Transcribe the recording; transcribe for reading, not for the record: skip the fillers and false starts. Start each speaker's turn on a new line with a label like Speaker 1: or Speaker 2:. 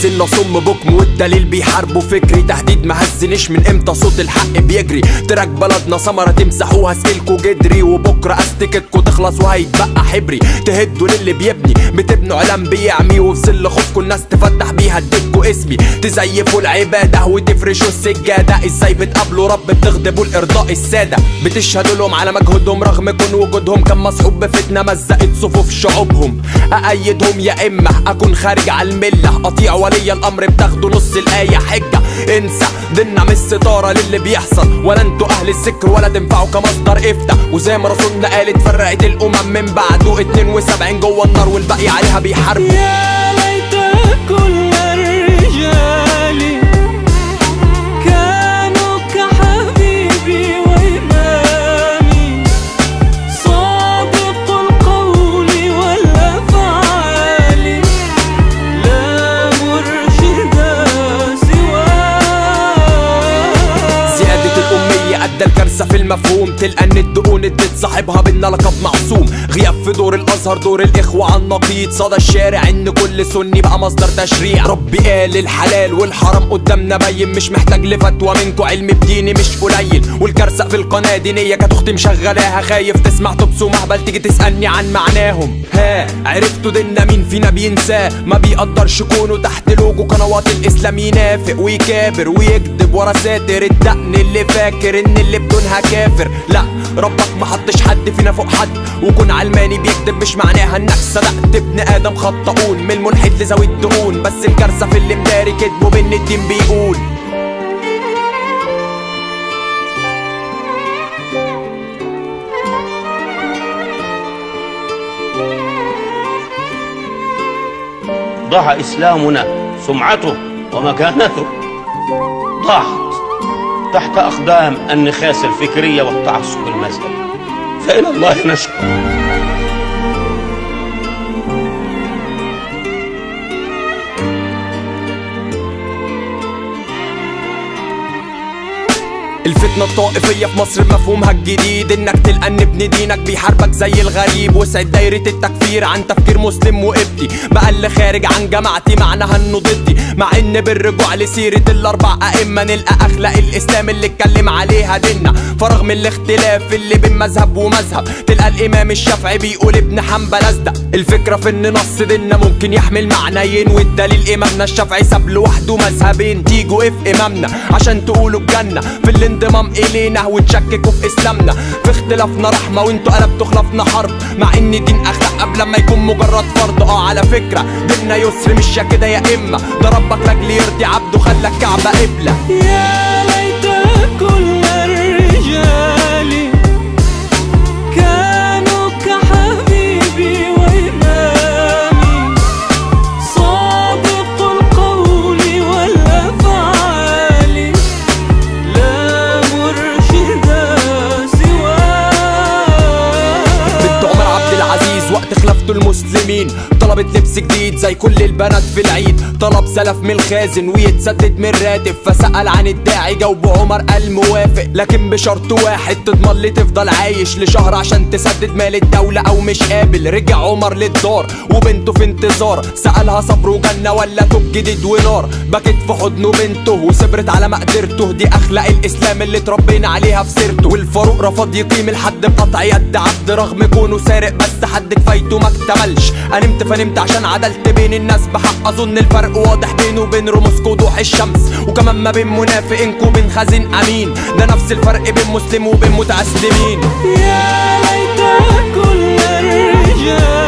Speaker 1: سنة صم بكم والدليل بيحاربوا فكري. تهديد مهزنش من امتى صوت الحق بيجري. تراك بلدنا ثمرة تمسحوها اسئلكوا جدري، وبكرة استكتكوا تخلص وهيتبقى حبري. تهدوا للي بيبني بتبنوا علم بيعمي، وفي ظل خوفكوا الناس تفتح بيها اديتكوا اسمي. تزيفوا العبادة وتفرشوا السجادة، ازاي بتقابلوا رب بتغضبوا لإرضاء السادة. بتشهدوا لهم على مجهودهم رغم كون وجودهم كان مصحوب بفتنة مزقت صفوف شعوبهم. أأيدهم يا إما أكون خارج على الملة، أطيع ولي الأمر بتاخدوا نص الآية حجة. انسى ديننا مش ستارة للي بيحصل، ولا انتوا أهل الذكر ولا تنفعوا كمصدر إفتاء. وزي ما رسولنا قالت فرقت الأمم من بعده 72 جوه النار والباقي عليها بيحاربوا.
Speaker 2: يا ليت كل الرجال كانوا كحبيبي وإمامي، صادق القول والأفعال، لا مرشد سواه.
Speaker 1: زيادة الأمية أدى الكارثة في المفهوم، تلقى ان الدقون ادت صاحبها بينا لقب معصوم. غياب في دور الازهر دور الاخوة على النقيض، صدى الشارع ان كل سني بقى مصدر تشريع. ربي قال الحلال والحرام قدامنا باين، مش محتاج لفتوى منكو، علم بديني مش قليل. والكارثة في القناة دينية كانت اختي مشغلاها، خايف تسمع تبسو مهبل تيجي تسألني عن معناهم. ها عرفتوا ديننا مين فينا بينساه؟ ما بيقدرش كونه تحت لوجو قنوات الاسلام ينافق ويكابر ويكذب ورا ساتر الدقن اللي فاكر ان اللي بدونها كافر. لا ربك ما حطش حد فينا فوق حد، وكون علماني بيكذب مش معناها انك صدقت. ابن ادم خطئون من الملحد لذوي الدقون، بس الكارثة في اللي مداري كذبه بان الدين بيقول.
Speaker 3: ضاع إسلامنا، سمعته ومكانته ضاعت تحت أقدام النخاس الفكرية والتعصب المذهبي، فإلى الله نشكو.
Speaker 1: الفتنة الطائفية في مصر بمفهومها الجديد، انك تلقى ان ابن دينك بيحاربك زي الغريب. وسعد دايرة التكفير عن تفكير مسلم وقبطي، بقى اللي خارج عن جماعتي معناها انه ضدي. مع ان بالرجوع لسيرة الاربع ائمة نلقى اخلاق الاسلام اللي اتكلم عليها ديننا. فرغم الاختلاف اللي بين مذهب ومذهب، تلقى الامام الشافعي بيقول ابن حنبل اصدق. الفكرة في ان نص ديننا ممكن يحمل معنيين، والدليل امامنا الشافعي ساب لوحده مذهبين. تيجوا في امامنا عشان تقولوا الجنة، في الانضمام الينا وتشككوا في اسلامنا. في اختلافنا رحمة وانتوا قلبتوا خلافنا حرب، مع ان دين اخلاق قبل ما يكون مجرد فرض. على فكرة ديننا يسر مش يا كده يا اما، ده ربك لاجل يرضي عبده خلى الكعبة قبلة.
Speaker 2: يا ليت كل الرجال كانوا كحبيبي وإمامي، صادق القول والأفعال، لا مرشد سواه.
Speaker 1: بنت عمر عبد العزيز وقت خلافته المسلمين طلبت لبس جديد زي كل البنات في العيد. طلب سلف من الخازن ويتسدد من راتب، فسأل عن الداعي جاوبه عمر قال موافق، لكن بشرط واحد تضمن لي تفضل عايش لشهر عشان تسدد مال الدولة او مش قابل. رجع عمر للدار وبنته في انتظار، سألها صبر وجنة ولا توب جديد ونار. بكت في حضنه بنته وصبرت على مقدرته، دي اخلاق الاسلام اللي اتربينا عليها في سيرته. والفاروق رفض يقيم الحد بقطع يد عبد رغم كونه سارق، بس حد كفايته ما اكتملش. انا نمت فنمت عشان عدلت بين الناس بحق، اظن الفرق واضح بينه وبين رموز وضوح الشمس، وكمان ما بين منافق وبين خازن امين. ده نفس الفرق بين مسلم وبين متعسلمين.
Speaker 2: يا ليت كل الرجال